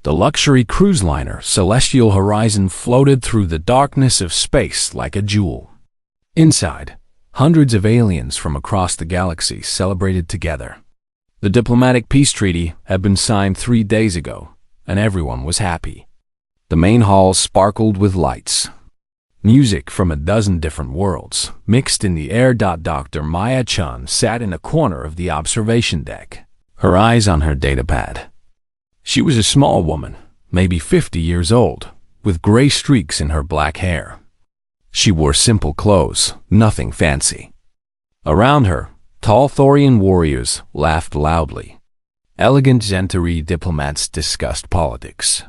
The luxury cruise liner Celestial Horizon floated through the darkness of space like a jewel. Inside, hundreds of aliens from across the galaxy celebrated together. The diplomatic peace treaty had been signed 3 days ago, and everyone was happy. The main hall sparkled with lights. Music from a dozen different worlds mixed in the air. Dr. Maya Chun sat in a corner of the observation deck, her eyes on her datapad. She was a small woman, maybe 50 years old, with gray streaks in her black hair. She wore simple clothes, nothing fancy. Around her, tall Thorian warriors laughed loudly. Elegant Zentari diplomats discussed politics.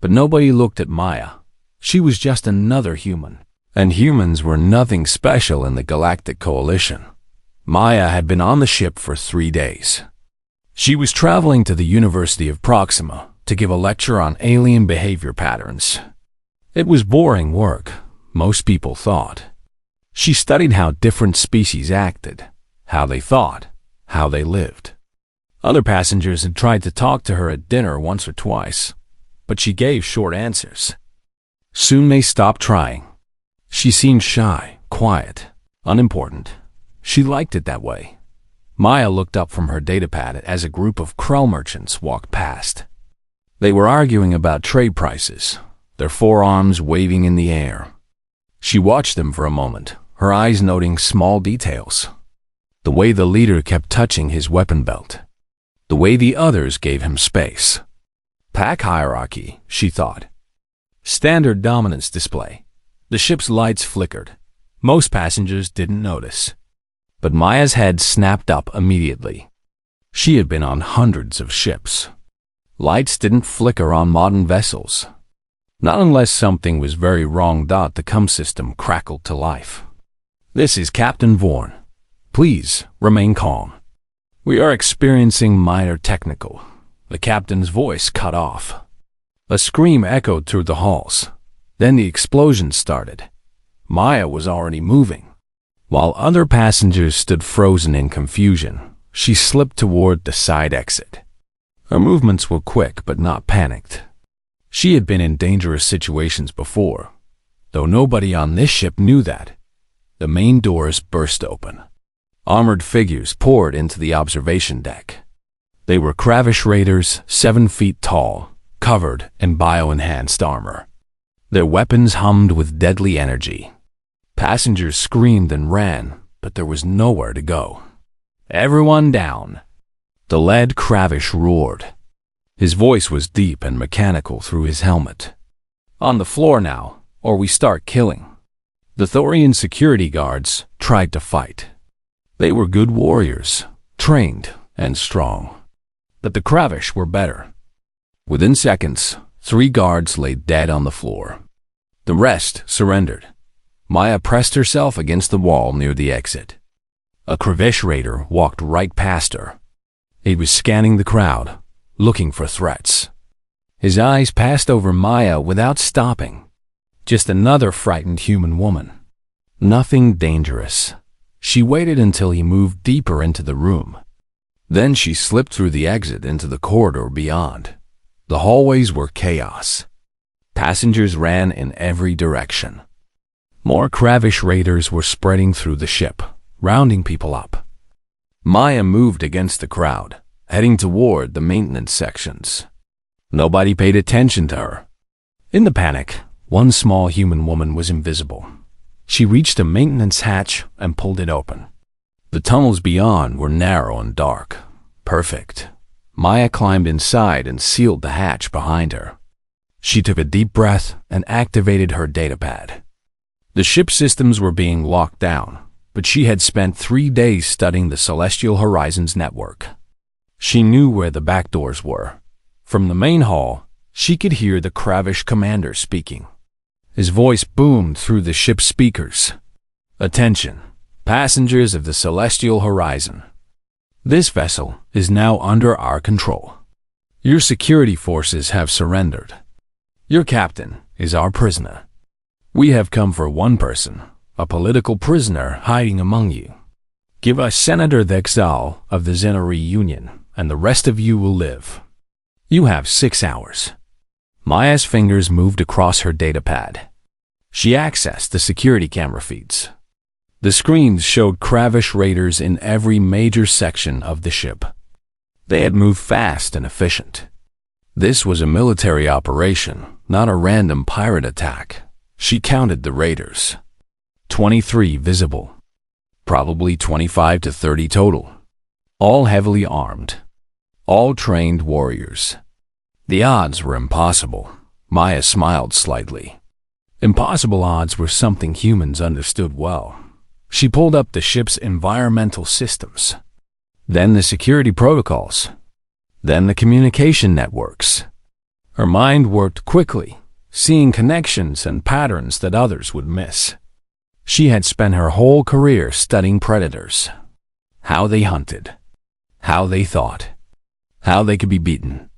But nobody looked at Maya. She was just another human, and humans were nothing special in the Galactic Coalition. Maya had been on the ship for 3 days. She was traveling to the University of Proxima to give a lecture on alien behavior patterns. It was boring work, most people thought. She studied how different species acted, how they thought, how they lived. Other passengers had tried to talk to her at dinner once or twice, but she gave short answers. Soon they stopped trying. She seemed shy, quiet, unimportant. She liked it that way. Maya looked up from her datapad as a group of Krell merchants walked past. They were arguing about trade prices, their forearms waving in the air. She watched them for a moment, her eyes noting small details. The way the leader kept touching his weapon belt. The way the others gave him space. Pack hierarchy, she thought. Standard dominance display. The ship's lights flickered. Most passengers didn't notice. But Maya's head snapped up immediately. She had been on hundreds of ships. Lights didn't flicker on modern vessels. Not unless something was very wrong. The comm system crackled to life. This is Captain Vorn. Please remain calm. We are experiencing minor technical. The captain's voice cut off. A scream echoed through the halls. Then the explosion started. Maya was already moving. While other passengers stood frozen in confusion, she slipped toward the side exit. Her movements were quick but not panicked. She had been in dangerous situations before, though nobody on this ship knew that. The main doors burst open. Armored figures poured into the observation deck. They were Kravish raiders, 7 feet tall, covered in bio-enhanced armor. Their weapons hummed with deadly energy. Passengers screamed and ran, but there was nowhere to go. Everyone down. The lead Kravish roared. His voice was deep and mechanical through his helmet. On the floor now, or we start killing. The Thorian security guards tried to fight. They were good warriors, trained and strong. But the Kravish were better. Within seconds, 3 guards lay dead on the floor. The rest surrendered. Maya pressed herself against the wall near the exit. A Kravish raider walked right past her. He was scanning the crowd, looking for threats. His eyes passed over Maya without stopping. Just another frightened human woman. Nothing dangerous. She waited until he moved deeper into the room. Then she slipped through the exit into the corridor beyond. The hallways were chaos. Passengers ran in every direction. More Kravish raiders were spreading through the ship, rounding people up. Maya moved against the crowd, heading toward the maintenance sections. Nobody paid attention to her. In the panic, one small human woman was invisible. She reached a maintenance hatch and pulled it open. The tunnels beyond were narrow and dark. Perfect. Maya climbed inside and sealed the hatch behind her. She took a deep breath and activated her datapad. The ship systems were being locked down, but she had spent 3 days studying the Celestial Horizons network. She knew where the back doors were. From the main hall, she could hear the Kravish commander speaking. His voice boomed through the ship's speakers. Attention, passengers of the Celestial Horizon. This vessel is now under our control. Your security forces have surrendered. Your captain is our prisoner. We have come for one person, a political prisoner hiding among you. Give us Senator Thexal of the Zenari Union, and the rest of you will live. You have 6 hours. Maya's fingers moved across her datapad. She accessed the security camera feeds. The screens showed Kravish raiders in every major section of the ship. They had moved fast and efficient. This was a military operation, not a random pirate attack. She counted the raiders. 23 visible. Probably 25 to 30 total. All heavily armed. All trained warriors. The odds were impossible. Maya smiled slightly. Impossible odds were something humans understood well. She pulled up the ship's environmental systems. Then the security protocols. Then the communication networks. Her mind worked quickly, seeing connections and patterns that others would miss. She had spent her whole career studying predators. How they hunted. How they thought. How they could be beaten.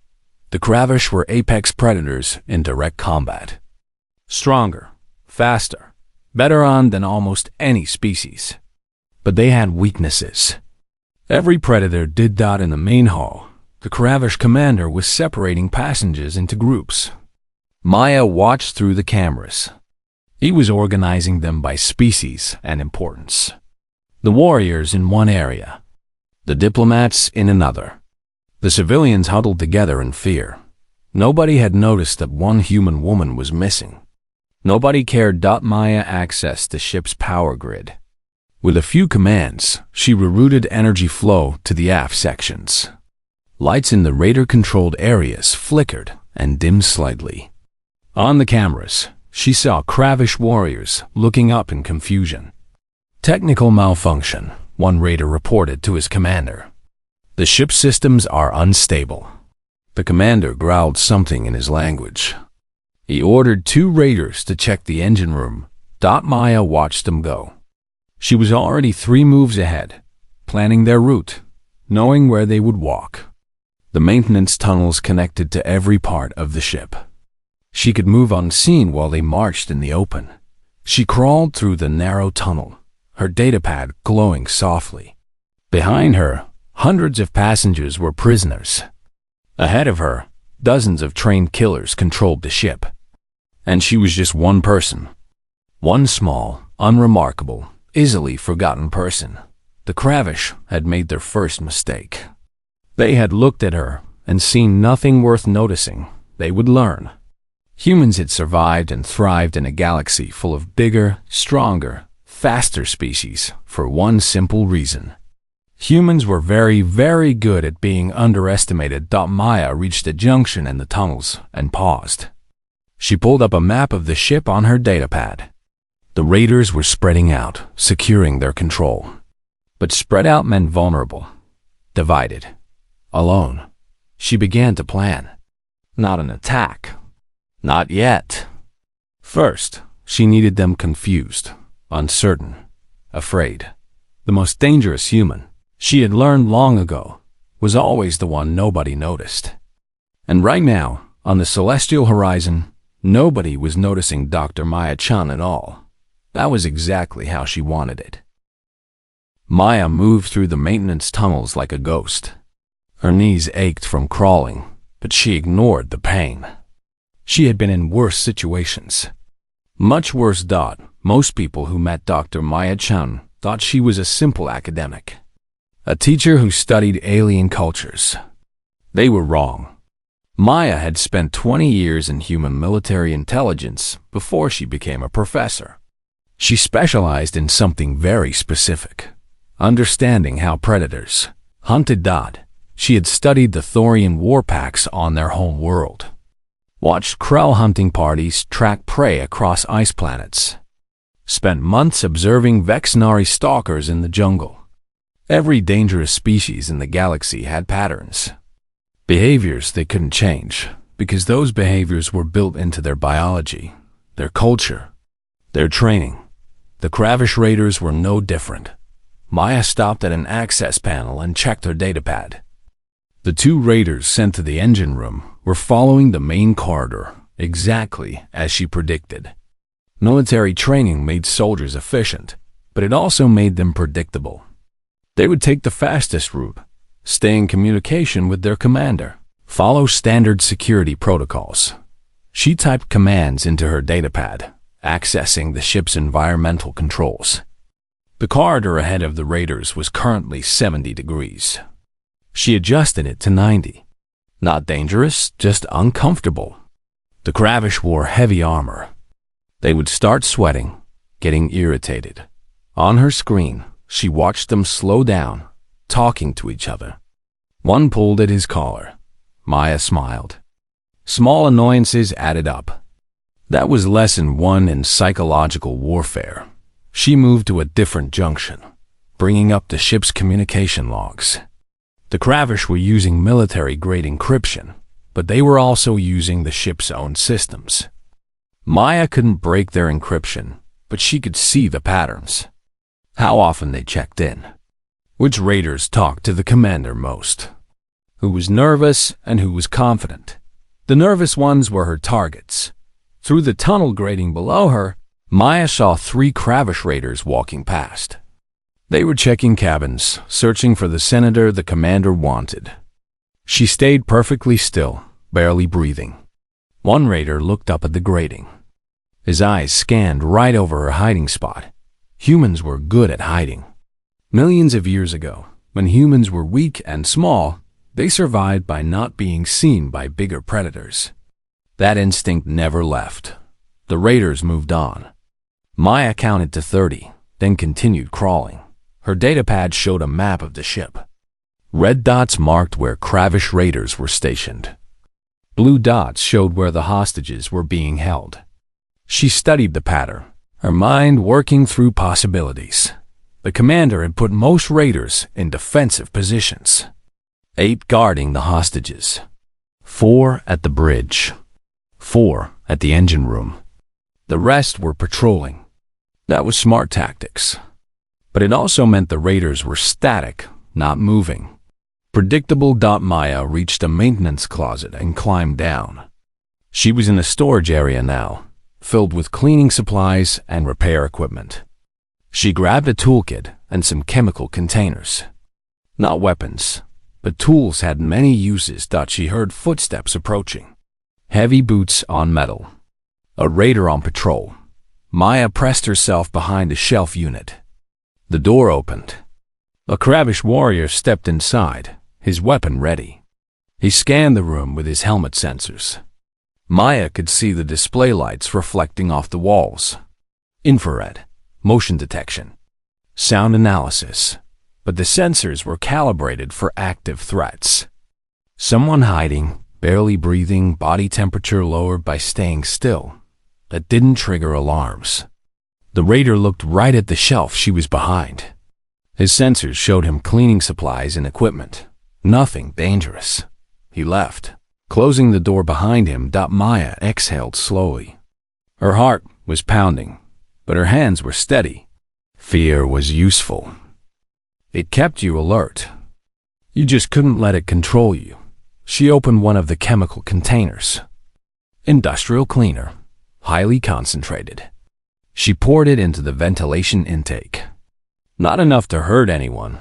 The Kravish were apex predators in direct combat. Stronger, faster, better armed than almost any species. But they had weaknesses. Every predator did that in the main hall. The Kravish commander was separating passengers into groups. Maya watched through the cameras. He was organizing them by species and importance. The warriors in one area. The diplomats in another. The civilians huddled together in fear. Nobody had noticed that one human woman was missing. Nobody cared. Maya accessed the ship's power grid. With a few commands, she rerouted energy flow to the aft sections. Lights in the raider-controlled areas flickered and dimmed slightly. On the cameras, she saw Kravish warriors looking up in confusion. Technical malfunction, one raider reported to his commander. The ship's systems are unstable. The commander growled something in his language. He ordered 2 raiders to check the engine room. Maya watched them go. She was already 3 moves ahead, planning their route, knowing where they would walk. The maintenance tunnels connected to every part of the ship. She could move unseen while they marched in the open. She crawled through the narrow tunnel, her datapad glowing softly. Behind her, hundreds of passengers were prisoners. Ahead of her, dozens of trained killers controlled the ship. And she was just one person. One small, unremarkable, easily forgotten person. The Kravish had made their first mistake. They had looked at her and seen nothing worth noticing. They would learn. Humans had survived and thrived in a galaxy full of bigger, stronger, faster species for one simple reason. Humans were very, very good at being underestimated. Maya reached a junction in the tunnels and paused. She pulled up a map of the ship on her datapad. The raiders were spreading out, securing their control. But spread out meant vulnerable, divided, alone. She began to plan. Not an attack. Not yet. First, she needed them confused, uncertain, afraid. The most dangerous human, she had learned long ago, was always the one nobody noticed. And right now, on the celestial horizon, nobody was noticing Dr. Maya-chan at all. That was exactly how she wanted it. Maya moved through the maintenance tunnels like a ghost. Her knees ached from crawling, but she ignored the pain. She had been in worse situations. Much worse. Most people who met Dr. Maya-chan thought she was a simple academic. A teacher who studied alien cultures. They were wrong. Maya had spent 20 years in human military intelligence before she became a professor. She specialized in something very specific, understanding how predators hunted. She had studied the Thorian war packs on their home world, watched Krell hunting parties track prey across ice planets, spent months observing Vexnari stalkers in the jungle. Every dangerous species in the galaxy had patterns, behaviors they couldn't change, because those behaviors were built into their biology, their culture, their training. The Kravish raiders were no different. Maya stopped at an access panel and checked her datapad. The 2 raiders sent to the engine room were following the main corridor, exactly as she predicted. Military training made soldiers efficient, but it also made them predictable. They would take the fastest route, stay in communication with their commander, follow standard security protocols, She typed commands into her datapad, accessing the ship's environmental controls. The corridor ahead of the raiders was currently 70 degrees. She adjusted it to 90. Not dangerous, just uncomfortable. The Kravish wore heavy armor. They would start sweating, getting irritated. On her screen, she watched them slow down, talking to each other. One pulled at his collar. Maya smiled. Small annoyances added up. That was lesson 1 in psychological warfare. She moved to a different junction, bringing up the ship's communication logs. The Kravish were using military-grade encryption, but they were also using the ship's own systems. Maya couldn't break their encryption, but she could see the patterns. How often they checked in. Which raiders talked to the commander most. Who was nervous and who was confident. The nervous ones were her targets. Through the tunnel grating below her, Maya saw 3 Kravish raiders walking past. They were checking cabins, searching for the senator the commander wanted. She stayed perfectly still, barely breathing. One raider looked up at the grating. His eyes scanned right over her hiding spot. Humans were good at hiding. Millions of years ago, when humans were weak and small, they survived by not being seen by bigger predators. That instinct never left. The raiders moved on. Maya counted to 30, then continued crawling. Her datapad showed a map of the ship. Red dots marked where Kravish raiders were stationed. Blue dots showed where the hostages were being held. She studied the pattern, her mind working through possibilities. The commander had put most raiders in defensive positions. 8 guarding the hostages. 4 at the bridge. 4 at the engine room. The rest were patrolling. That was smart tactics. But it also meant the raiders were static, not moving. Predictable. Maya reached a maintenance closet and climbed down. She was in a storage area now, filled with cleaning supplies and repair equipment. She grabbed a toolkit and some chemical containers. Not weapons, but tools had many uses. She heard footsteps approaching. Heavy boots on metal. A raider on patrol. Maya pressed herself behind a shelf unit. The door opened. A Kravish warrior stepped inside, his weapon ready. He scanned the room with his helmet sensors. Maya could see the display lights reflecting off the walls. Infrared, motion detection, sound analysis, but the sensors were calibrated for active threats. Someone hiding, barely breathing, body temperature lowered by staying still. That didn't trigger alarms. The raider looked right at the shelf she was behind. His sensors showed him cleaning supplies and equipment. Nothing dangerous. He left, closing the door behind him. Maya exhaled slowly. Her heart was pounding, but her hands were steady. Fear was useful. It kept you alert. You just couldn't let it control you. She opened one of the chemical containers. Industrial cleaner, highly concentrated. She poured it into the ventilation intake. Not enough to hurt anyone,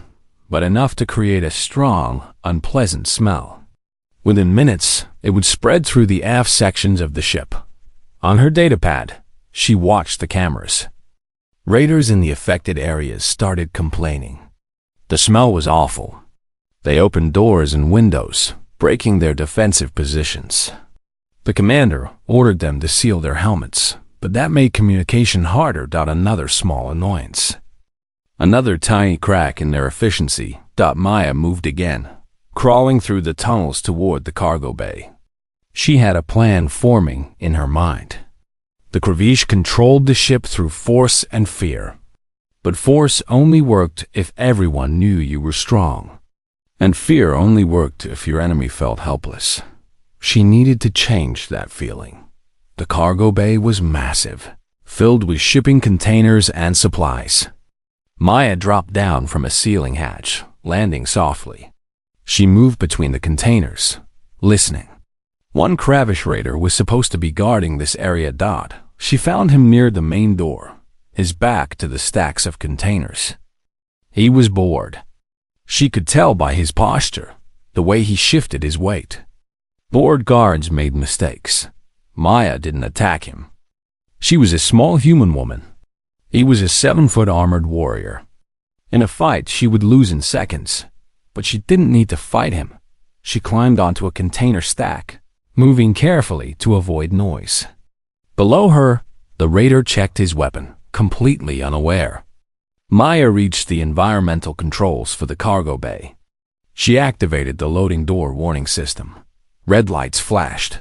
but enough to create a strong, unpleasant smell. Within minutes, it would spread through the aft sections of the ship. On her datapad, she watched the cameras. Raiders in the affected areas started complaining. The smell was awful. They opened doors and windows, breaking their defensive positions. The commander ordered them to seal their helmets, but that made communication harder. Another small annoyance. Another tiny crack in their efficiency. Maya moved again, crawling through the tunnels toward the cargo bay. She had a plan forming in her mind. The Kravish controlled the ship through force and fear. But force only worked if everyone knew you were strong. And fear only worked if your enemy felt helpless. She needed to change that feeling. The cargo bay was massive, filled with shipping containers and supplies. Maya dropped down from a ceiling hatch, landing softly. She moved between the containers, listening. One Kravish raider was supposed to be guarding this area. She found him near the main door, his back to the stacks of containers. He was bored. She could tell by his posture, the way he shifted his weight. Bored guards made mistakes. Maya didn't attack him. She was a small human woman. He was a 7-foot armored warrior. In a fight, she would lose in seconds, but she didn't need to fight him. She climbed onto a container stack, moving carefully to avoid noise. Below her, the raider checked his weapon, completely unaware. Maya reached the environmental controls for the cargo bay. She activated the loading door warning system. Red lights flashed.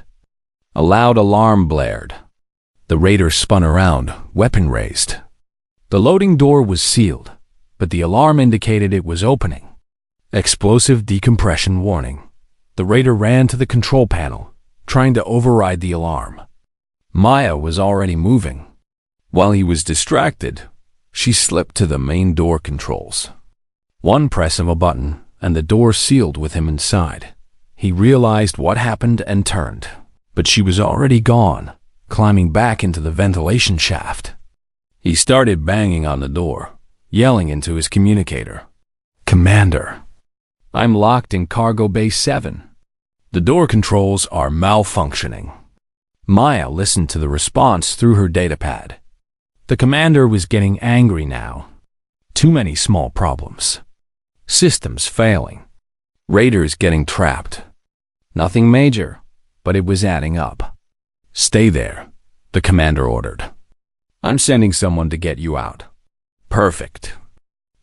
A loud alarm blared. The raider spun around, weapon raised. The loading door was sealed, but the alarm indicated it was opening. Explosive decompression warning. The raider ran to the control panel, trying to override the alarm. Maya was already moving. While he was distracted, she slipped to the main door controls. One press of a button, and the door sealed with him inside. He realized what happened and turned, but she was already gone, climbing back into the ventilation shaft. He started banging on the door, yelling into his communicator. "Commander, I'm locked in Cargo Bay 7. The door controls are malfunctioning." Maya listened to the response through her datapad. The commander was getting angry now. Too many small problems. Systems failing. Raiders getting trapped. Nothing major, but it was adding up. "Stay there," the commander ordered. "I'm sending someone to get you out." Perfect.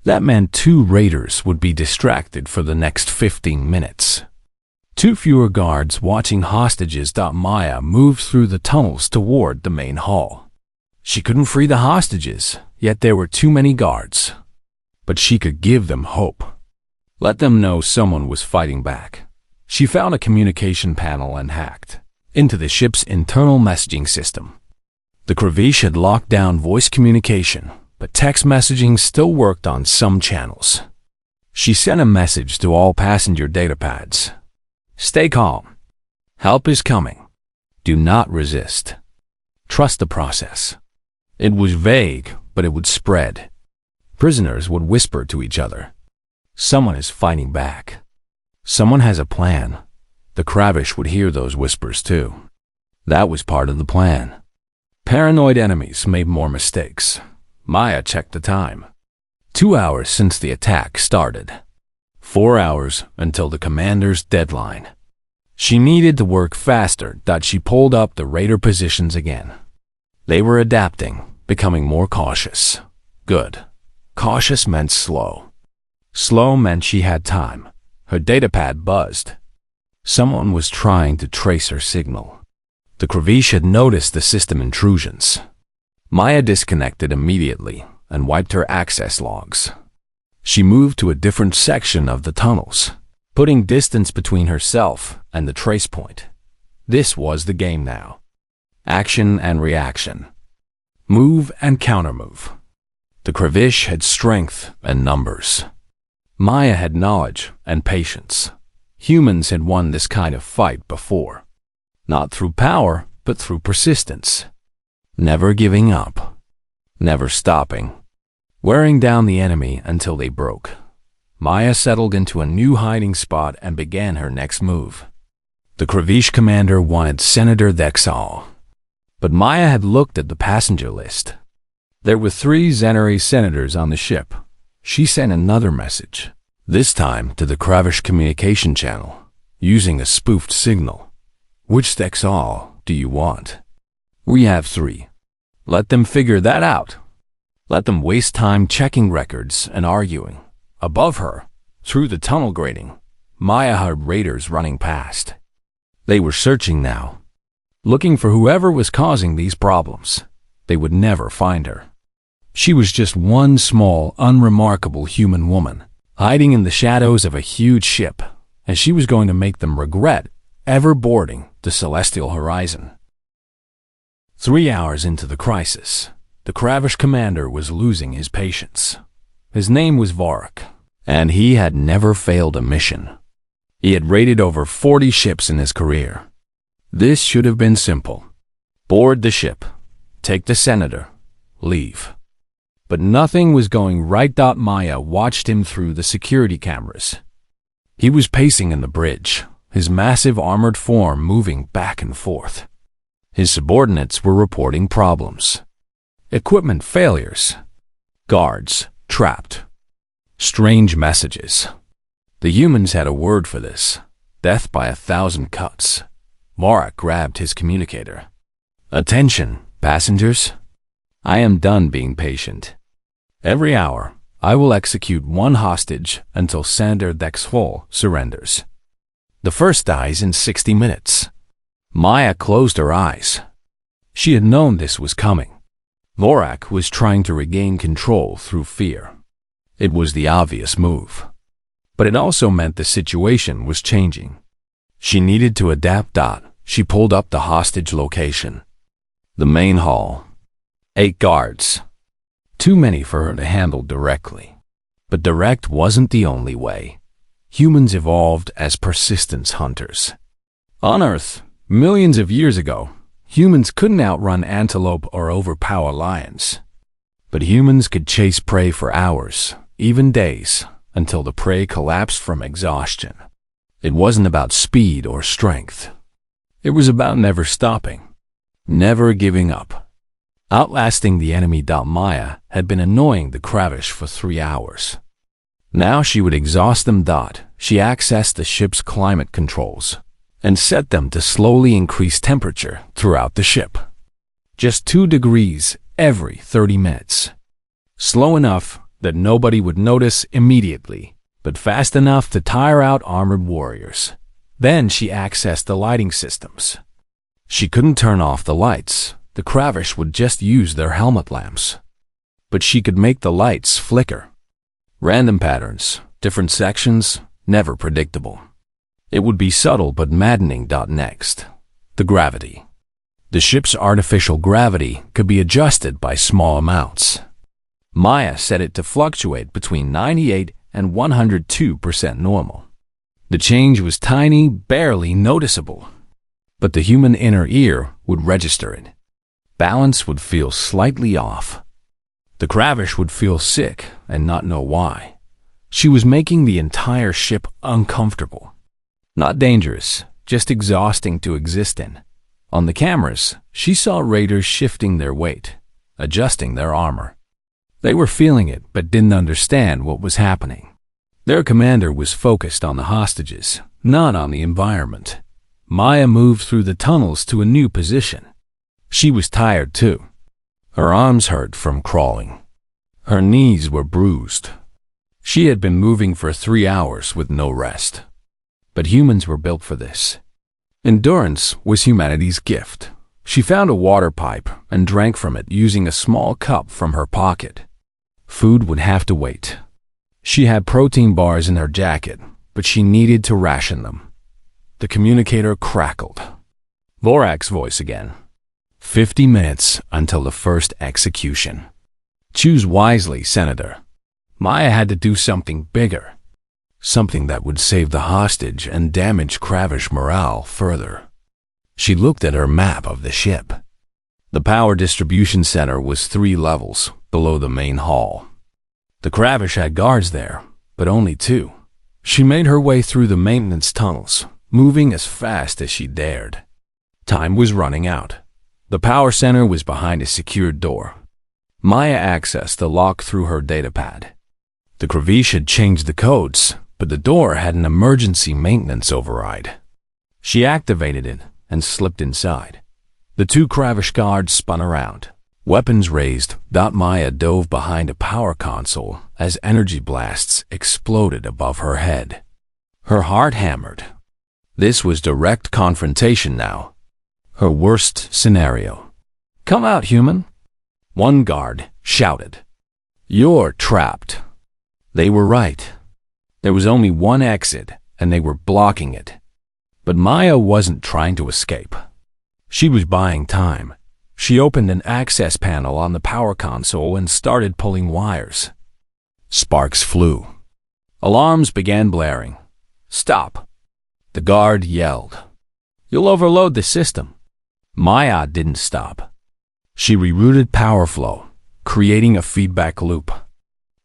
That meant 2 raiders would be distracted for the next 15 minutes. 2 fewer guards watching hostages. Maya moved through the tunnels toward the main hall. She couldn't free the hostages, yet there were too many guards. But she could give them hope. Let them know someone was fighting back. She found a communication panel and hacked into the ship's internal messaging system. The Kravish had locked down voice communication, but text messaging still worked on some channels. She sent a message to all passenger datapads. "Stay calm. Help is coming. Do not resist. Trust the process." It was vague, but it would spread. Prisoners would whisper to each other. "Someone is fighting back. Someone has a plan." The Kravish would hear those whispers too. That was part of the plan. Paranoid enemies made more mistakes. Maya checked the time. 2 hours since the attack started. 4 hours until the commander's deadline. She needed to work faster. She pulled up the raider positions again. They were adapting, becoming more cautious. Good. Cautious meant slow. Slow meant she had time. Her datapad buzzed. Someone was trying to trace her signal. The Kravish had noticed the system intrusions. Maya disconnected immediately and wiped her access logs. She moved to a different section of the tunnels, putting distance between herself and the trace point. This was the game now. Action and reaction. Move and countermove. The Kravish had strength and numbers. Maya had knowledge and patience. Humans had won this kind of fight before. Not through power, but through persistence. Never giving up. Never stopping. Wearing down the enemy until they broke. Maya settled into a new hiding spot and began her next move. The Kravish commander wanted Senator Dexal. But Maya had looked at the passenger list. There were 3 Zenari senators on the ship. She sent another message, this time to the Kravish communication channel, using a spoofed signal. "Which Dexal do you want? We have 3. Let them figure that out. Let them waste time checking records and arguing." Above her, through the tunnel grating, Maya heard raiders running past. They were searching now, looking for whoever was causing these problems. They would never find her. She was just one small, unremarkable human woman, hiding in the shadows of a huge ship, and she was going to make them regret ever boarding the celestial horizon. 3 hours into the crisis, the Kravish commander was losing his patience. His name was Varric, and he had never failed a mission. He had raided over 40 ships in his career. This should have been simple. Board the ship, take the senator, leave. But nothing was going right. Maya watched him through the security cameras. He was pacing in the bridge, his massive armored form moving back and forth. His subordinates were reporting problems. Equipment failures. Guards trapped. Strange messages. The humans had a word for this. Death by 1,000 cuts. Morak grabbed his communicator. Attention, passengers. I am done being patient. Every hour, I will execute one hostage until Sander Dexfall surrenders. The first dies in 60 minutes. Maya closed her eyes. She had known this was coming. Morak was trying to regain control through fear. It was the obvious move. But it also meant the situation was changing. She needed to adapt. She pulled up the hostage location. The main hall. 8 guards. Too many for her to handle directly. But direct wasn't the only way. Humans evolved as persistence hunters. On Earth, millions of years ago, humans couldn't outrun antelope or overpower lions. But humans could chase prey for hours, even days, until the prey collapsed from exhaustion. It wasn't about speed or strength. It was about never stopping, never giving up. Outlasting the enemy. Maya had been annoying the Kravish for 3 hours. Now she would exhaust them. She accessed the ship's climate controls and set them to slowly increase temperature throughout the ship. Just 2 degrees every 30 minutes. Slow enough that nobody would notice immediately, but fast enough to tire out armored warriors. Then she accessed the lighting systems. She couldn't turn off the lights. The Kravish would just use their helmet lamps. But she could make the lights flicker. Random patterns, different sections, never predictable. It would be subtle but maddening. Next, the gravity. The ship's artificial gravity could be adjusted by small amounts. Maya set it to fluctuate between 98 and 102% normal. The change was tiny, barely noticeable. But the human inner ear would register it. Balance would feel slightly off. The Kravish would feel sick and not know why. She was making the entire ship uncomfortable. Not dangerous, just exhausting to exist in. On the cameras, she saw raiders shifting their weight, adjusting their armor. They were feeling it but didn't understand what was happening. Their commander was focused on the hostages, not on the environment. Maya moved through the tunnels to a new position. She was tired too. Her arms hurt from crawling. Her knees were bruised. She had been moving for 3 hours with no rest. But humans were built for this. Endurance was humanity's gift. She found a water pipe and drank from it using a small cup from her pocket. Food would have to wait. She had protein bars in her jacket, but she needed to ration them. The communicator crackled. Vorak's voice again. 50 minutes until the first execution. Choose wisely, Senator. Maya had to do something bigger. Something that would save the hostage and damage Kravish morale further. She looked at her map of the ship. The power distribution center was 3 levels below the main hall. The Kravish had guards there, but only 2. She made her way through the maintenance tunnels, moving as fast as she dared. Time was running out. The power center was behind a secured door. Maya accessed the lock through her datapad. The Kravish had changed the codes, but the door had an emergency maintenance override. She activated it and slipped inside. The 2 Kravish guards spun around. Weapons raised. Maya dove behind a power console as energy blasts exploded above her head. Her heart hammered. This was direct confrontation now. Her worst scenario. Come out, human. One guard shouted. You're trapped. They were right. There was only one exit, and they were blocking it. But Maya wasn't trying to escape. She was buying time. She opened an access panel on the power console and started pulling wires. Sparks flew. Alarms began blaring. Stop. The guard yelled. You'll overload the system. Maya didn't stop. She rerouted power flow, creating a feedback loop.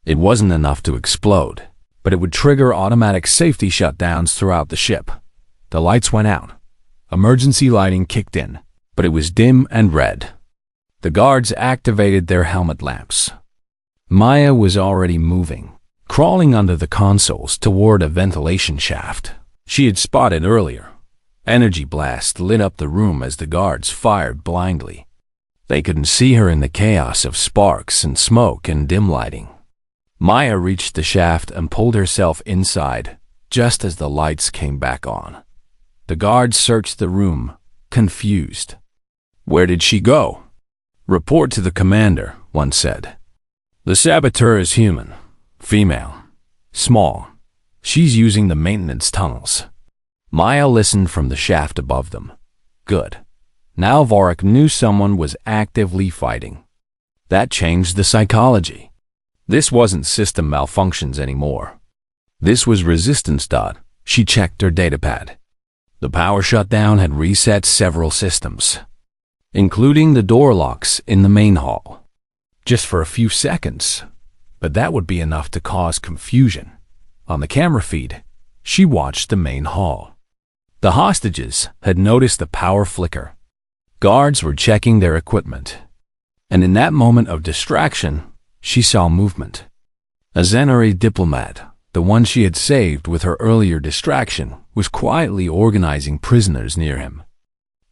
It wasn't enough to explode, but it would trigger automatic safety shutdowns throughout the ship. The lights went out. Emergency lighting kicked in, but it was dim and red. The guards activated their helmet lamps. Maya was already moving, crawling under the consoles toward a ventilation shaft she had spotted earlier. Energy blasts lit up the room as the guards fired blindly. They couldn't see her in the chaos of sparks and smoke and dim lighting. Maya reached the shaft and pulled herself inside just as the lights came back on. The guards searched the room, confused. "Where did she go?" "Report to the commander," one said. "The saboteur is human, female, small. She's using the maintenance tunnels." Maya listened from the shaft above them. Good. Now Vorak knew someone was actively fighting. That changed the psychology. This wasn't system malfunctions anymore. This was resistance. She checked her datapad. The power shutdown had reset several systems, including the door locks in the main hall. Just for a few seconds, but that would be enough to cause confusion. On the camera feed, she watched the main hall. The hostages had noticed the power flicker. Guards were checking their equipment. And in that moment of distraction, she saw movement. A Zenari diplomat, the one she had saved with her earlier distraction, was quietly organizing prisoners near him,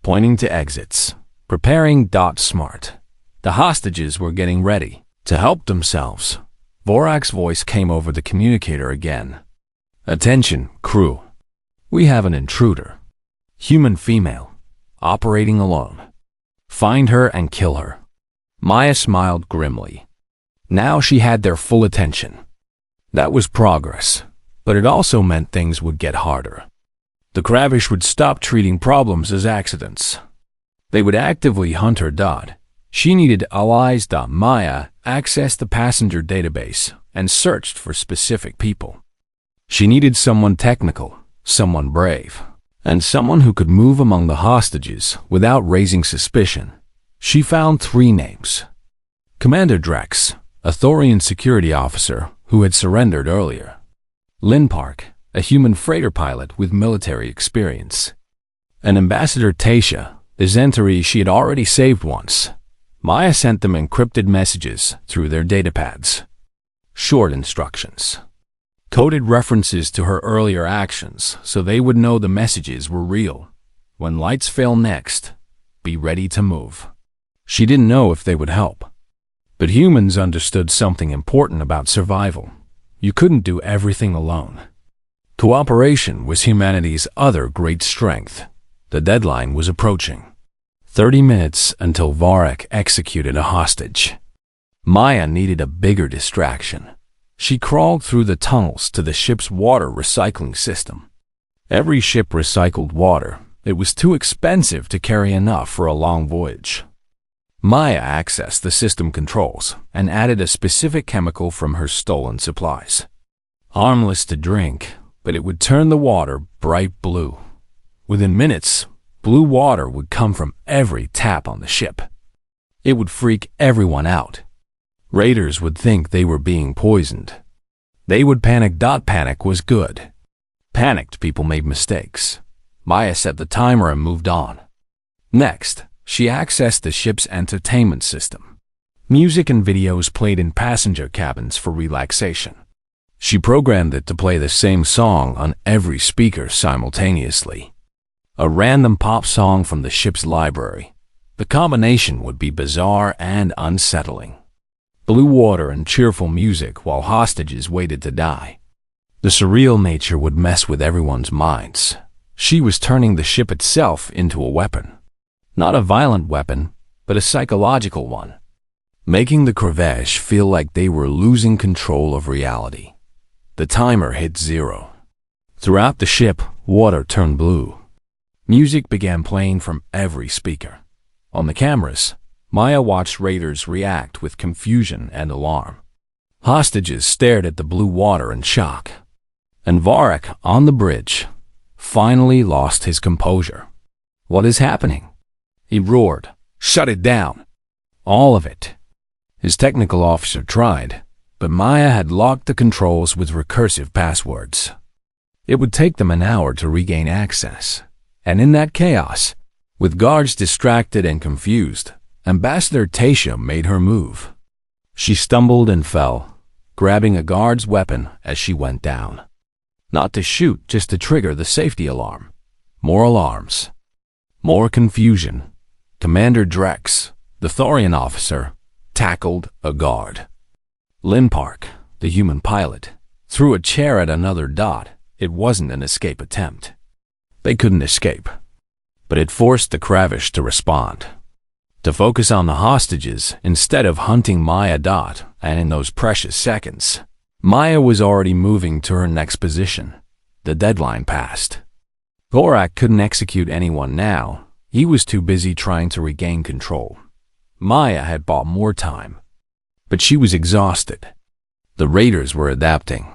pointing to exits, preparing. Smart. The hostages were getting ready to help themselves. Vorak's voice came over the communicator again. "Attention, crew. We have an intruder. Human female, operating alone. Find her and kill her." Maya smiled grimly. Now she had their full attention. That was progress, but it also meant things would get harder. The Kravish would stop treating problems as accidents. They would actively hunt her. She needed allies. Maya accessed the passenger database and searched for specific people. She needed someone technical, someone brave, and someone who could move among the hostages without raising suspicion. She found 3 names. Commander Drex, a Thorian security officer who had surrendered earlier. Lynn Park, a human freighter pilot with military experience. And Ambassador Tasha, the Zentari she had already saved once. Maya sent them encrypted messages through their datapads. Short instructions. Coded references to her earlier actions so they would know the messages were real. When lights fail next, be ready to move. She didn't know if they would help. But humans understood something important about survival. You couldn't do everything alone. Cooperation was humanity's other great strength. The deadline was approaching. 30 minutes until Vorak executed a hostage. Maya needed a bigger distraction. She crawled through the tunnels to the ship's water recycling system. Every ship recycled water. It was too expensive to carry enough for a long voyage. Maya accessed the system controls and added a specific chemical from her stolen supplies. Harmless to drink, but it would turn the water bright blue. Within minutes, blue water would come from every tap on the ship. It would freak everyone out. Raiders would think they were being poisoned. They would panic. Panic was good. Panicked people made mistakes. Maya set the timer and moved on. Next, she accessed the ship's entertainment system. Music and videos played in passenger cabins for relaxation. She programmed it to play the same song on every speaker simultaneously. A random pop song from the ship's library. The combination would be bizarre and unsettling. Blue water and cheerful music while hostages waited to die. The surreal nature would mess with everyone's minds. She was turning the ship itself into a weapon. Not a violent weapon, but a psychological one. Making the Kravesh feel like they were losing control of reality. The timer hit 0. Throughout the ship, water turned blue. Music began playing from every speaker. On the cameras, Maya watched raiders react with confusion and alarm. Hostages stared at the blue water in shock. And Vorak, on the bridge, finally lost his composure. "What is happening?" he roared. "Shut it down. All of it." His technical officer tried, but Maya had locked the controls with recursive passwords. It would take them an hour to regain access, and in that chaos, With guards distracted and confused, Ambassador Tasha made her move. She stumbled and fell, grabbing a guard's weapon as she went down. Not to shoot, just to trigger the safety alarm. More alarms. More confusion. Commander Drex, the Thorian officer, tackled a guard. Lynn Park, the human pilot, threw a chair at another dot. It wasn't an escape attempt. They couldn't escape. But it forced the Kravish to respond. To focus on the hostages instead of hunting Maya Dot, and in those precious seconds, Maya was already moving to her next position. The deadline passed. Vorak couldn't execute anyone now. He was too busy trying to regain control. Maya had bought more time. But she was exhausted. The raiders were adapting.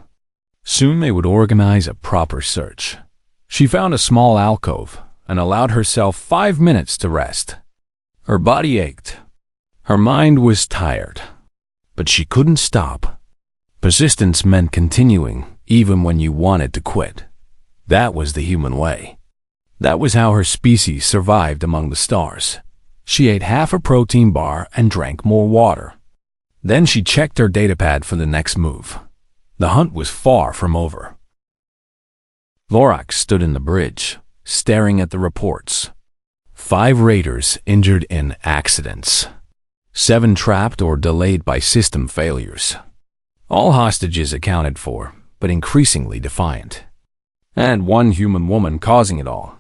Soon they would organize a proper search. She found a small alcove and allowed herself 5 minutes to rest. Her body ached. Her mind was tired. But she couldn't stop. Persistence meant continuing even when you wanted to quit. That was the human way. That was how her species survived among the stars. She ate half a protein bar and drank more water. Then she checked her datapad for the next move. The hunt was far from over. Vorak stood in the bridge, staring at the reports. 5 raiders injured in accidents. 7 trapped or delayed by system failures. All hostages accounted for, but increasingly defiant. And 1 human woman causing it all.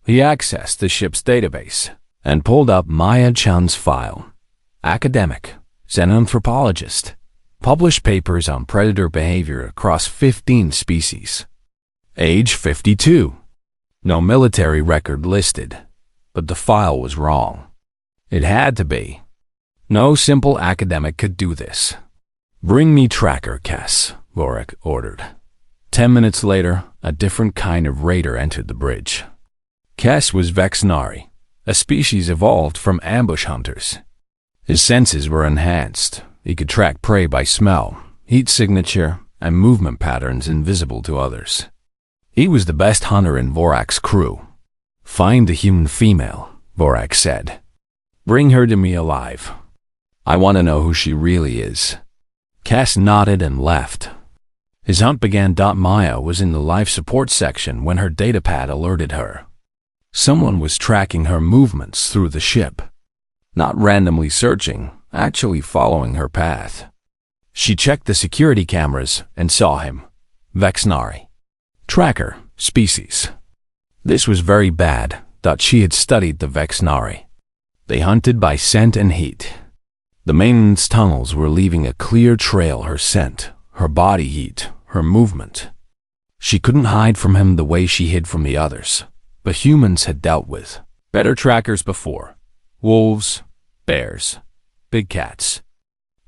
He accessed the ship's database and pulled up Maya Chan's file. Academic, xenanthropologist, published papers on predator behavior across 15 species. Age 52. No military record listed, but the file was wrong. It had to be. No simple academic could do this. Bring me tracker, Cass, Vorak ordered. 10 minutes later, a different kind of raider entered the bridge. Cass was Vexnari, a species evolved from ambush hunters. His senses were enhanced. He could track prey by smell, heat signature, and movement patterns invisible to others. He was the best hunter in Vorak's crew. Find the human female, Vorak said. Bring her to me alive. I want to know who she really is. Cass nodded and left. His hunt began. Maya was in the life support section when her datapad alerted her. Someone was tracking her movements through the ship. Not randomly searching, actually following her path. She checked the security cameras and saw him. Vexnari. Tracker, species. This was very bad. She had studied the Vexnari. They hunted by scent and heat. The maintenance tunnels were leaving a clear trail. Her scent, her body heat, her movement. She couldn't hide from him the way she hid from the others. But humans had dealt with better trackers before. Wolves, bears, big cats.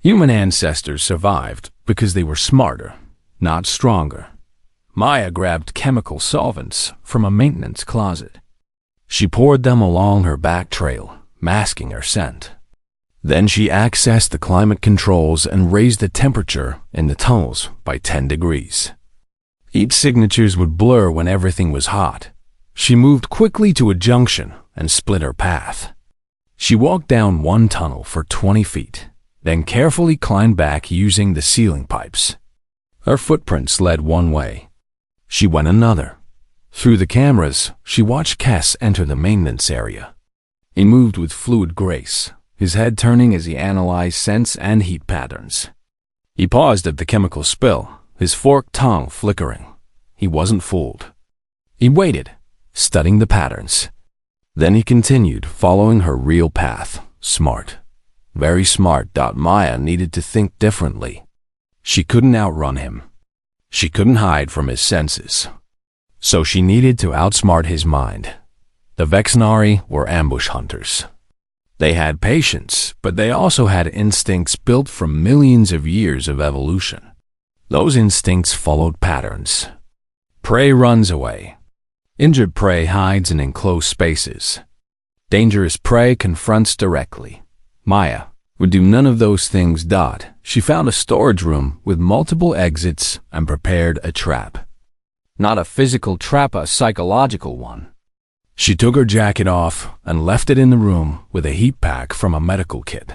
Human ancestors survived because they were smarter, not stronger. Maya grabbed chemical solvents from a maintenance closet. She poured them along her back trail, masking her scent. Then she accessed the climate controls and raised the temperature in the tunnels by 10 degrees. Heat signatures would blur when everything was hot. She moved quickly to a junction and split her path. She walked down one tunnel for 20 feet, then carefully climbed back using the ceiling pipes. Her footprints led one way. She went another. Through the cameras, she watched Cass enter the maintenance area. He moved with fluid grace, his head turning as he analyzed scents and heat patterns. He paused at the chemical spill, his forked tongue flickering. He wasn't fooled. He waited, studying the patterns. Then he continued, following her real path. Smart. Very smart. Maya needed to think differently. She couldn't outrun him. She couldn't hide from his senses. So she needed to outsmart his mind. The Vexnari were ambush hunters. They had patience, but they also had instincts built from millions of years of evolution. Those instincts followed patterns. Prey runs away. Injured prey hides in enclosed spaces. Dangerous prey confronts directly. Maya would do none of those things. She found a storage room with multiple exits and prepared a trap. Not a physical trap, a psychological one. She took her jacket off and left it in the room with a heat pack from a medical kit.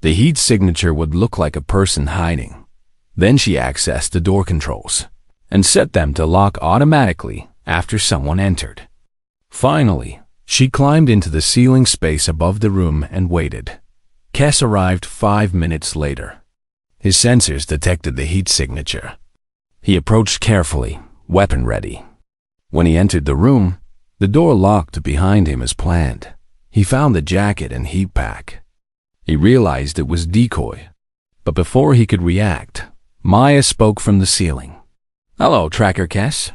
The heat signature would look like a person hiding. Then she accessed the door controls and set them to lock automatically after someone entered. Finally, she climbed into the ceiling space above the room and waited. Kes arrived 5 minutes later. His sensors detected the heat signature. He approached carefully, weapon ready. When he entered the room, the door locked behind him as planned. He found the jacket and heat pack. He realized it was decoy. But before he could react, Maya spoke from the ceiling. "Hello, Tracker Kes."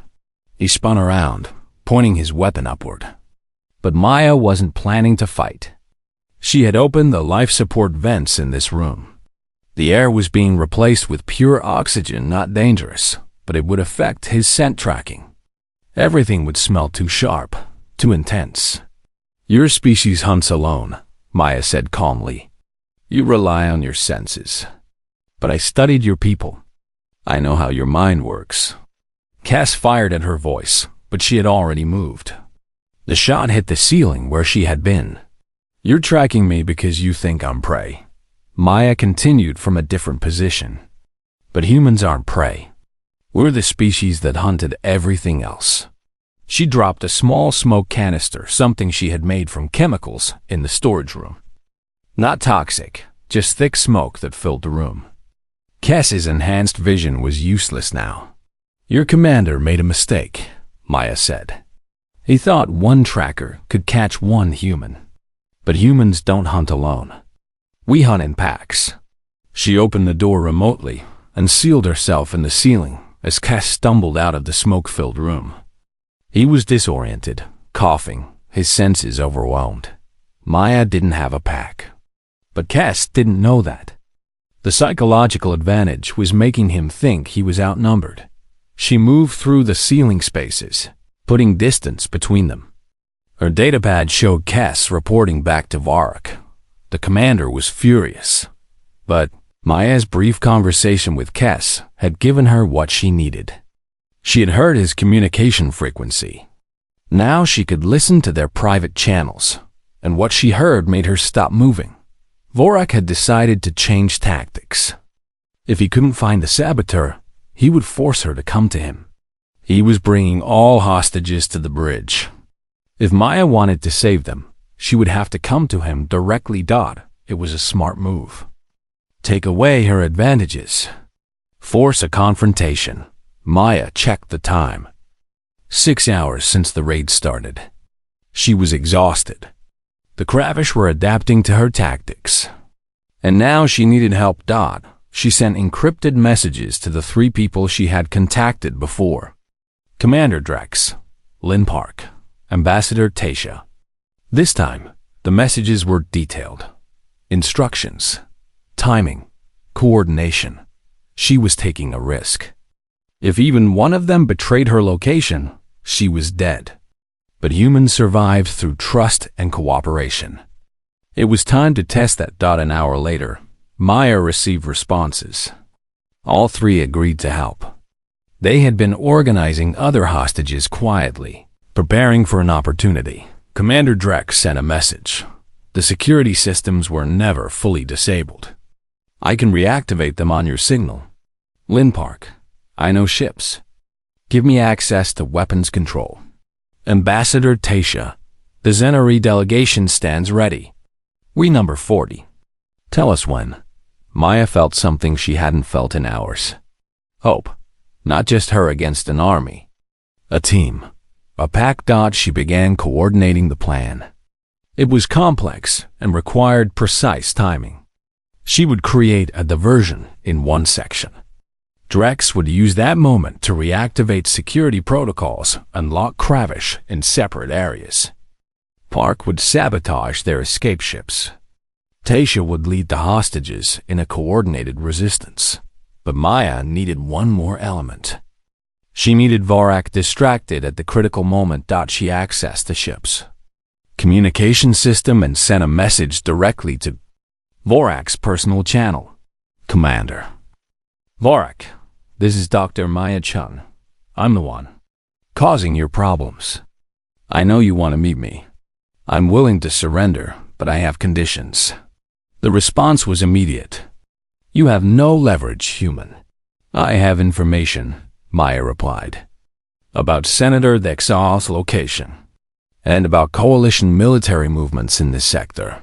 He spun around, pointing his weapon upward. But Maya wasn't planning to fight. She had opened the life support vents in this room. The air was being replaced with pure oxygen, not dangerous, but it would affect his scent tracking. Everything would smell too sharp, too intense. "Your species hunts alone," Maya said calmly. "You rely on your senses. But I studied your people. I know how your mind works." Cass fired at her voice, but she had already moved. The shot hit the ceiling where she had been. "You're tracking me because you think I'm prey." Maya continued from a different position. "But humans aren't prey. We're the species that hunted everything else." She dropped a small smoke canister, something she had made from chemicals, in the storage room. Not toxic, just thick smoke that filled the room. Cass's enhanced vision was useless now. "Your commander made a mistake," Maya said. "He thought one tracker could catch one human. But humans don't hunt alone. We hunt in packs." She opened the door remotely and sealed herself in the ceiling as Cass stumbled out of the smoke-filled room. He was disoriented, coughing, his senses overwhelmed. Maya didn't have a pack. But Cass didn't know that. The psychological advantage was making him think he was outnumbered. She moved through the ceiling spaces, putting distance between them. Her datapad showed Cass reporting back to Varrock. The commander was furious. But Maya's brief conversation with Cass had given her what she needed. She had heard his communication frequency. Now she could listen to their private channels, and what she heard made her stop moving. Varrock had decided to change tactics. If he couldn't find the saboteur, he would force her to come to him. He was bringing all hostages to the bridge. If Maya wanted to save them, she would have to come to him directly. It was a smart move. Take away her advantages. Force a confrontation. Maya checked the time. 6 hours since the raid started. She was exhausted. The Kravish were adapting to her tactics. And now she needed help. She sent encrypted messages to the 3 people she had contacted before. Commander Drex, Lynn Park, Ambassador Tasha. This time, the messages were detailed. Instructions, timing, coordination. She was taking a risk. If even one of them betrayed her location, she was dead. But humans survived through trust and cooperation. It was time to test that. An hour later, Maya received responses. All 3 agreed to help. They had been organizing other hostages quietly, preparing for an opportunity. Commander Drex sent a message. The security systems were never fully disabled. I can reactivate them on your signal. Lynn Park, I know ships. Give me access to weapons control. Ambassador Tasha, the Zenari delegation stands ready. We number 40. Tell us when. Maya felt something she hadn't felt in hours. Hope. Not just her against an army. A team. A pack. She began coordinating the plan. It was complex and required precise timing. She would create a diversion in one section. Drex would use that moment to reactivate security protocols and lock Kravish in separate areas. Park would sabotage their escape ships. Tasha would lead the hostages in a coordinated resistance. But Maya needed one more element. She needed Varrock distracted at the critical moment. She accessed the ship's communication system and sent a message directly to Varrock's personal channel. Commander. Varrock, this is Dr. Maya Chun. I'm the one causing your problems. I know you want to meet me. I'm willing to surrender, but I have conditions. The response was immediate. You have no leverage, human. I have information, Maya replied, about Senator Dexal's location, and about coalition military movements in this sector.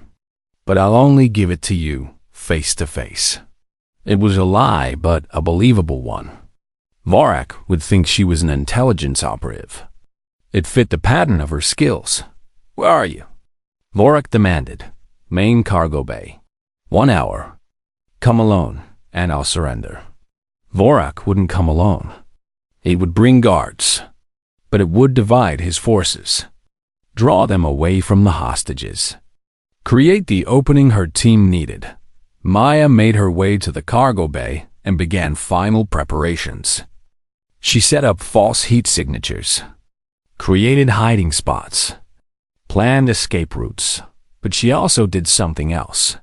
But I'll only give it to you face to face. It was a lie, but a believable one. Vorak would think she was an intelligence operative. It fit the pattern of her skills. Where are you? Vorak demanded. Main cargo bay. 1 hour. Come alone, and I'll surrender. Vorak wouldn't come alone. He would bring guards, but it would divide his forces, draw them away from the hostages, create the opening her team needed. Maya made her way to the cargo bay and began final preparations. She set up false heat signatures, created hiding spots, planned escape routes, but she also did something else.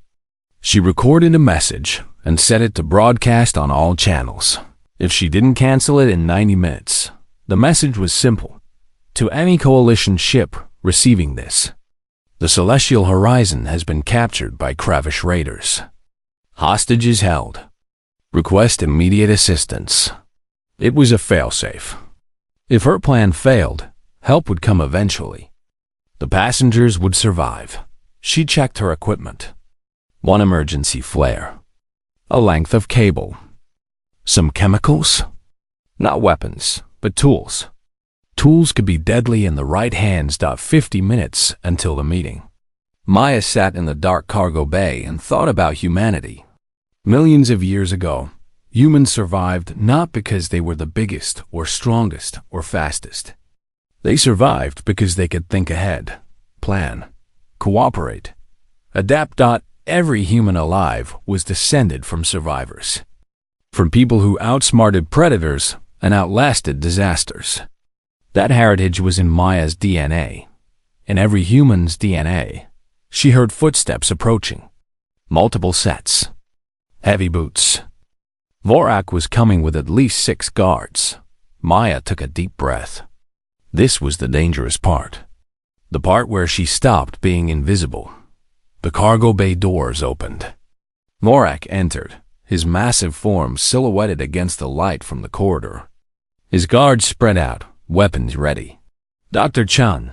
She recorded a message and set it to broadcast on all channels. If she didn't cancel it in 90 minutes, the message was simple. To any coalition ship receiving this, the celestial horizon has been captured by Kravish raiders. Hostages held. Request immediate assistance. It was a failsafe. If her plan failed, help would come eventually. The passengers would survive. She checked her equipment. 1 emergency flare. A length of cable. Some chemicals? Not weapons, but tools. Tools could be deadly in the right hands. 50 minutes until the meeting. Maya sat in the dark cargo bay and thought about humanity. Millions of years ago, humans survived not because they were the biggest or strongest or fastest. They survived because they could think ahead, plan, cooperate, adapt. Every human alive was descended from survivors, from people who outsmarted predators and outlasted disasters. That heritage was in Maya's DNA. In every human's DNA, she heard footsteps approaching. Multiple sets. Heavy boots. Vorak was coming with at least 6 guards. Maya took a deep breath. This was the dangerous part. The part where she stopped being invisible. The cargo bay doors opened. Vorak entered, his massive form silhouetted against the light from the corridor. His guards spread out, weapons ready. Dr. Chun,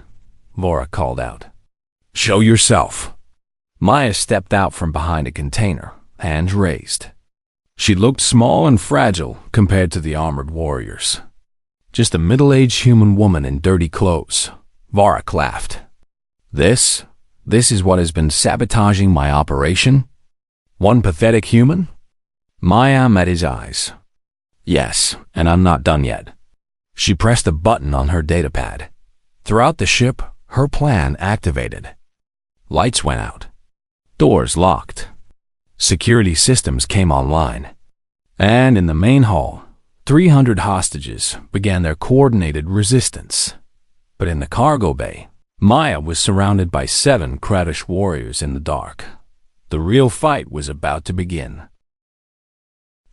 Vorak called out. Show yourself. Maya stepped out from behind a container, hands raised. She looked small and fragile compared to the armored warriors. Just a middle-aged human woman in dirty clothes. Vorak laughed. This is what has been sabotaging my operation? One pathetic human? Maya met his eyes. Yes, and I'm not done yet. She pressed a button on her datapad. Throughout the ship, her plan activated. Lights went out. Doors locked. Security systems came online. And in the main hall, 300 hostages began their coordinated resistance. But in the cargo bay, Maya was surrounded by 7 Kradish warriors in the dark. The real fight was about to begin.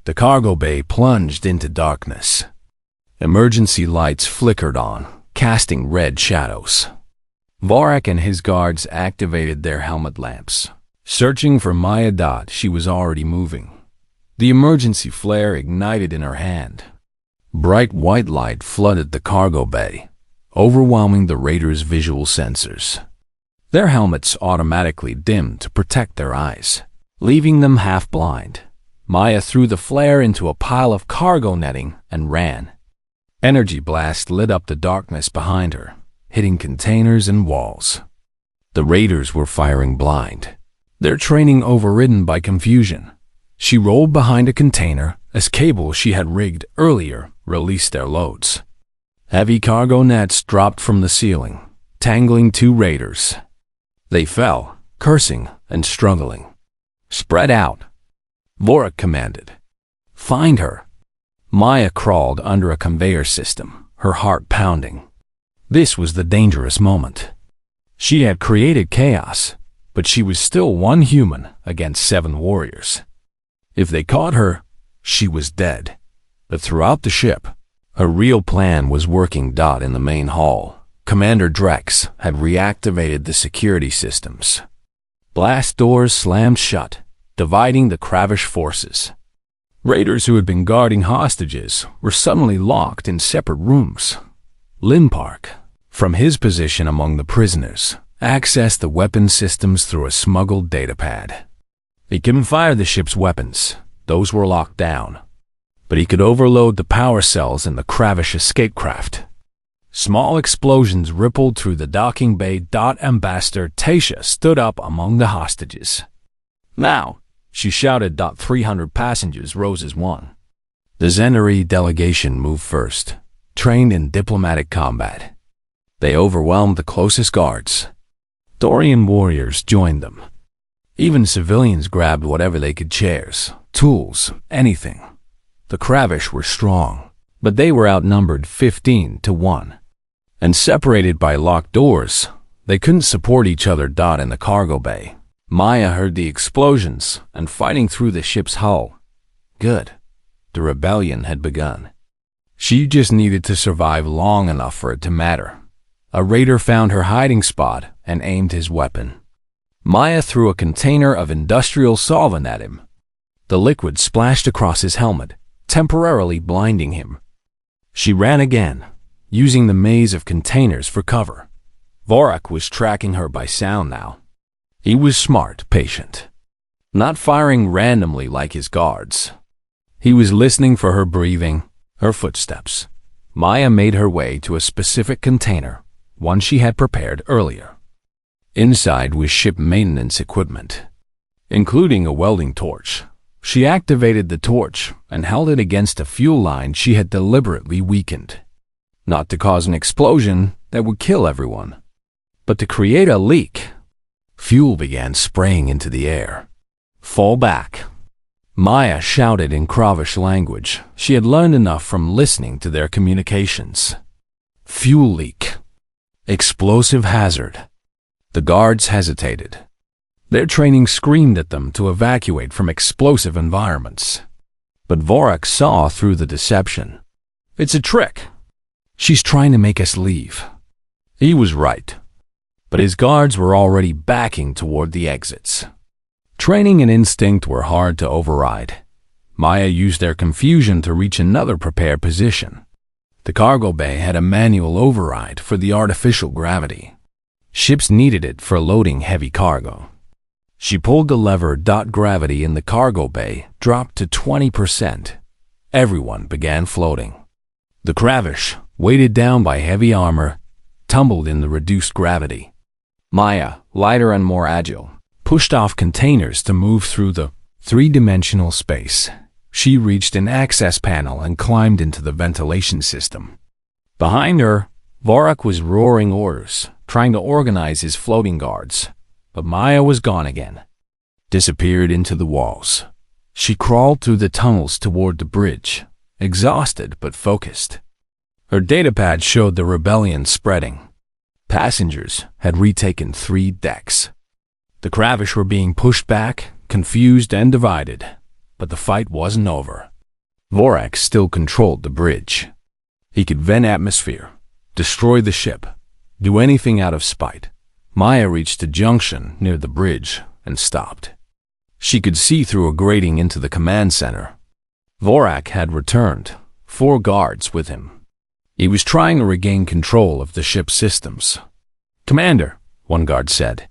The cargo bay plunged into darkness. Emergency lights flickered on, casting red shadows. Vorak and his guards activated their helmet lamps, searching for Maya. She was already moving. The emergency flare ignited in her hand. Bright white light flooded the cargo bay, overwhelming the raiders' visual sensors. Their helmets automatically dimmed to protect their eyes, leaving them half blind. Maya threw the flare into a pile of cargo netting and ran. Energy blast lit up the darkness behind her, hitting containers and walls. The raiders were firing blind, their training overridden by confusion. She rolled behind a container as cables she had rigged earlier released their loads. Heavy cargo nets dropped from the ceiling, tangling 2 raiders. They fell, cursing and struggling. Spread out, Vorak commanded. Find her. Maya crawled under a conveyor system, her heart pounding. This was the dangerous moment. She had created chaos, but she was still one human against 7 warriors. If they caught her, she was dead. But throughout the ship, a real plan was working. In the main hall, Commander Drex had reactivated the security systems. Blast doors slammed shut, dividing the Kravish forces. Raiders who had been guarding hostages were suddenly locked in separate rooms. Limpark, from his position among the prisoners, accessed the weapon systems through a smuggled datapad. He couldn't fire the ship's weapons, those were locked down, but he could overload the power cells in the Kravish escape craft. Small explosions rippled through the docking bay. Ambassador Tasha stood up among the hostages. "Now," she shouted. 300 passengers rose as one. The Zenari delegation moved first, trained in diplomatic combat. They overwhelmed the closest guards. Dorian warriors joined them. Even civilians grabbed whatever they could: chairs, tools, anything. The Kravish were strong, but they were outnumbered 15 to 1. And separated by locked doors, they couldn't support each other. In the cargo bay, Maya heard the explosions and fighting through the ship's hull. Good. The rebellion had begun. She just needed to survive long enough for it to matter. A raider found her hiding spot and aimed his weapon. Maya threw a container of industrial solvent at him. The liquid splashed across his helmet, temporarily blinding him. She ran again, using the maze of containers for cover. Vorak was tracking her by sound now. He was smart, patient, not firing randomly like his guards. He was listening for her breathing, her footsteps. Maya made her way to a specific container, one she had prepared earlier. Inside was ship maintenance equipment, including a welding torch. She activated the torch and held it against a fuel line she had deliberately weakened. Not to cause an explosion that would kill everyone, but to create a leak. Fuel began spraying into the air. "Fall back," Maya shouted in Kravish language. She had learned enough from listening to their communications. Fuel leak. Explosive hazard. The guards hesitated. Their training screamed at them to evacuate from explosive environments. But Vorak saw through the deception. "It's a trick. She's trying to make us leave." He was right. But his guards were already backing toward the exits. Training and instinct were hard to override. Maya used their confusion to reach another prepared position. The cargo bay had a manual override for the artificial gravity. Ships needed it for loading heavy cargo. She pulled the lever. Gravity in the cargo bay dropped to 20%. Everyone began floating. The Kravish, weighted down by heavy armor, tumbled in the reduced gravity. Maya, lighter and more agile, pushed off containers to move through the three-dimensional space. She reached an access panel and climbed into the ventilation system. Behind her, Vorak was roaring orders, trying to organize his floating guards. But Maya was gone again, disappeared into the walls. She crawled through the tunnels toward the bridge, exhausted but focused. Her datapad showed the rebellion spreading. Passengers had retaken 3 decks. The Kravish were being pushed back, confused and divided, but the fight wasn't over. Vorak still controlled the bridge. He could vent atmosphere, destroy the ship, do anything out of spite. Maya reached a junction near the bridge and stopped. She could see through a grating into the command center. Vorak had returned, 4 guards with him. He was trying to regain control of the ship's systems. "Commander," one guard said,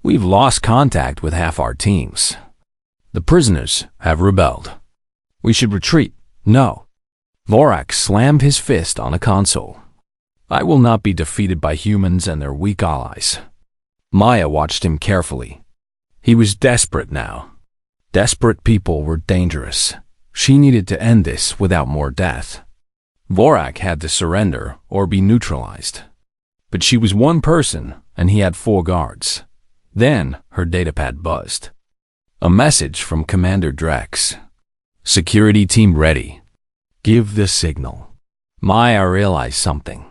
"we've lost contact with half our teams. The prisoners have rebelled. We should retreat." "No." Vorak slammed his fist on a console. "I will not be defeated by humans and their weak allies." Maya watched him carefully. He was desperate now. Desperate people were dangerous. She needed to end this without more death. Vorak had to surrender or be neutralized. But she was one person, and he had 4 guards. Then her datapad buzzed. A message from Commander Drex. "Security team ready. Give the signal." Maya realized something.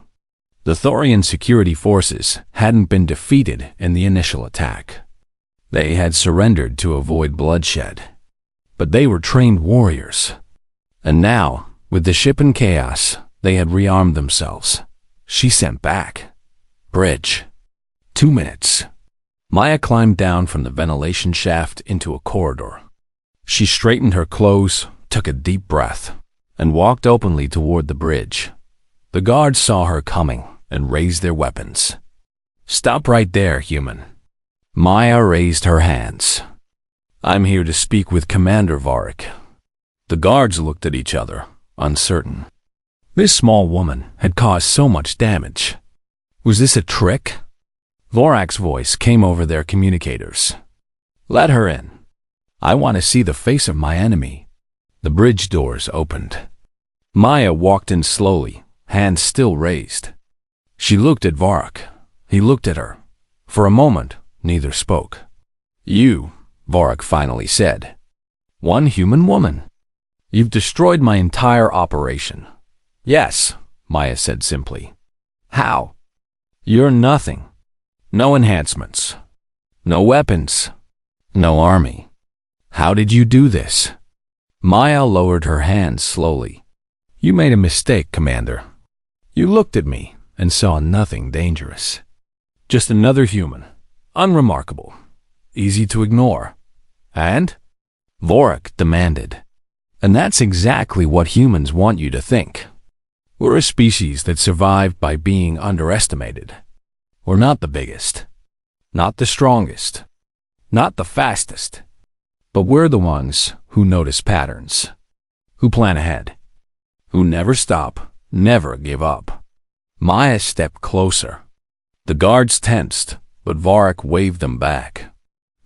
The Thorian security forces hadn't been defeated in the initial attack. They had surrendered to avoid bloodshed. But they were trained warriors. And now, with the ship in chaos, they had rearmed themselves. She sent back Bridge. 2 minutes. Maya climbed down from the ventilation shaft into a corridor. She straightened her clothes, took a deep breath, and walked openly toward the bridge. The guards saw her coming and raised their weapons. "Stop right there, human." Maya raised her hands. "I'm here to speak with Commander Varric." The guards looked at each other, uncertain. This small woman had caused so much damage. Was this a trick? Vorac's voice came over their communicators. "Let her in. I want to see the face of my enemy." The bridge doors opened. Maya walked in slowly, hands still raised. She looked at Varric. He looked at her. For a moment, neither spoke. "You," Varric finally said. "One human woman. You've destroyed my entire operation." "Yes," Maya said simply. "How?" "You're nothing. No enhancements. No weapons. No army. How did you do this?" Maya lowered her hands slowly. "You made a mistake, Commander. You looked at me and saw nothing dangerous. Just another human. Unremarkable. Easy to ignore. And?" Vorric demanded. "And that's exactly what humans want you to think. We're a species that survived by being underestimated. We're not the biggest. Not the strongest. Not the fastest. But we're the ones who notice patterns. Who plan ahead. Who never stop, never give up." Maya stepped closer. The guards tensed, but Varric waved them back.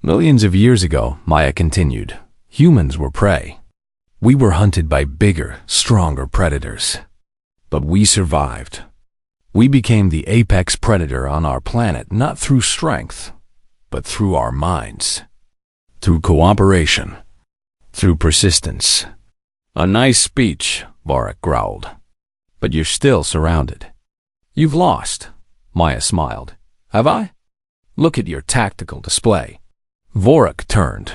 "Millions of years ago," Maya continued, "humans were prey. We were hunted by bigger, stronger predators. But we survived. We became the apex predator on our planet not through strength, but through our minds. Through cooperation. Through persistence." "A nice speech," Varric growled. "But you're still surrounded." "You've lost," Maya smiled. "Have I? Look at your tactical display." Varric turned.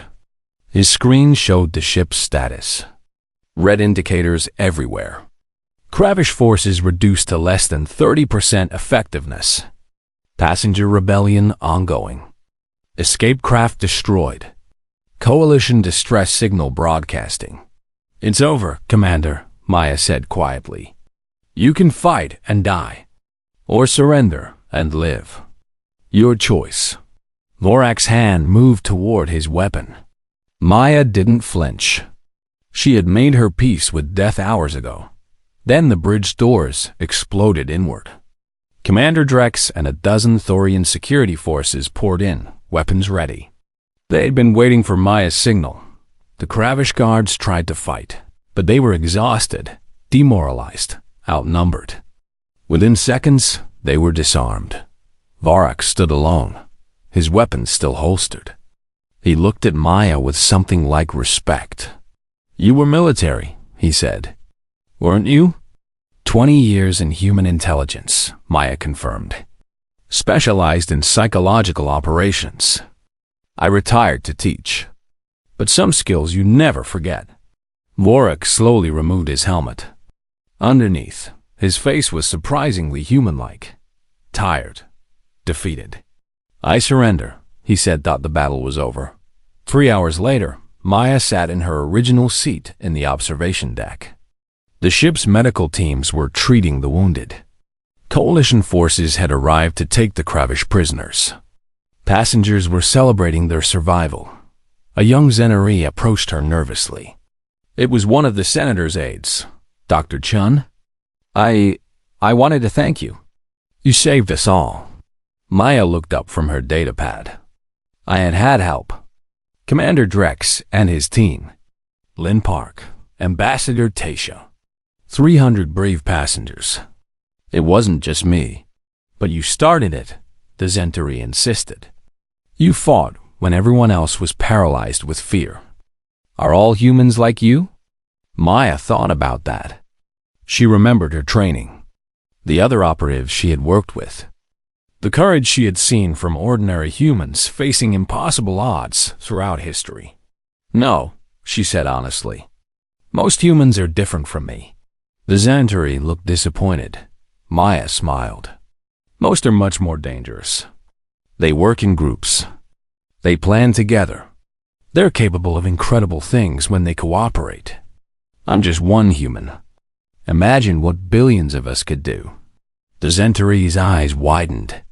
His screen showed the ship's status. Red indicators everywhere. Kravish forces reduced to less than 30% effectiveness. Passenger rebellion ongoing. Escape craft destroyed. Coalition distress signal broadcasting. "It's over, Commander," Maya said quietly. "You can fight and die. Or surrender and live. Your choice." Vorac's hand moved toward his weapon. Maya didn't flinch. She had made her peace with death hours ago. Then the bridge doors exploded inward. Commander Drex and a dozen Thorian security forces poured in, weapons ready. They had been waiting for Maya's signal. The Kravish guards tried to fight, but they were exhausted, demoralized, outnumbered. Within seconds, they were disarmed. Varric stood alone, his weapon still holstered. He looked at Maya with something like respect. "You were military," he said. "Weren't you?" 20 years in human intelligence, Maya confirmed. "Specialized in psychological operations. I retired to teach. But some skills you never forget." Varric slowly removed his helmet. Underneath, his face was surprisingly human-like. Tired. Defeated. "I surrender," he said. Thought the battle was over. 3 hours later, Maya sat in her original seat in the observation deck. The ship's medical teams were treating the wounded. Coalition forces had arrived to take the Kravish prisoners. Passengers were celebrating their survival. A young Zenari approached her nervously. It was one of the senator's aides, Dr. Chun. I wanted to thank you. You saved us all." Maya looked up from her datapad. "I had help. Commander Drex and his team. Lynn Park, Ambassador Tasha. 300 brave passengers. It wasn't just me. But you started it," the Zentari insisted. "You fought when everyone else was paralyzed with fear. Are all humans like you?" Maya thought about that. She remembered her training, the other operatives she had worked with, the courage she had seen from ordinary humans facing impossible odds throughout history. "No," she said honestly. "Most humans are different from me." The Zantari looked disappointed. Maya smiled. Most are much more dangerous. They work in groups. They plan together. They're capable of incredible things when they cooperate. I'm just one human. Imagine what billions of us could do. The Zentaree's eyes widened.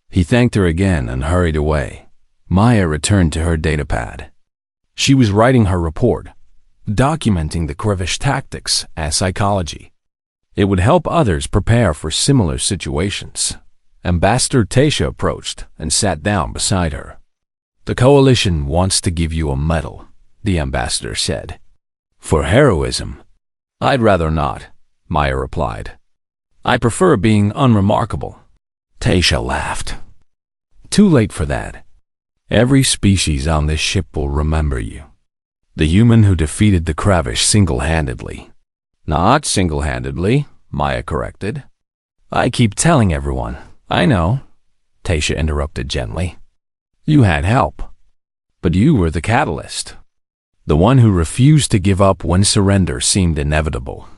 He thanked her again and hurried away. Maya returned to her datapad. She was writing her report, documenting the Krevish tactics as psychology. It would help others prepare for similar situations. Ambassador Tasha approached and sat down beside her. "The Coalition wants to give you a medal," the ambassador said. "For heroism." "I'd rather not," Maya replied. "I prefer being unremarkable." Tasha laughed. "Too late for that. Every species on this ship will remember you. The human who defeated the Krevish single-handedly." "Not single-handedly," Maya corrected. "I keep telling everyone." "I know," Tasha interrupted gently. "You had help. But you were the catalyst. The one who refused to give up when surrender seemed inevitable."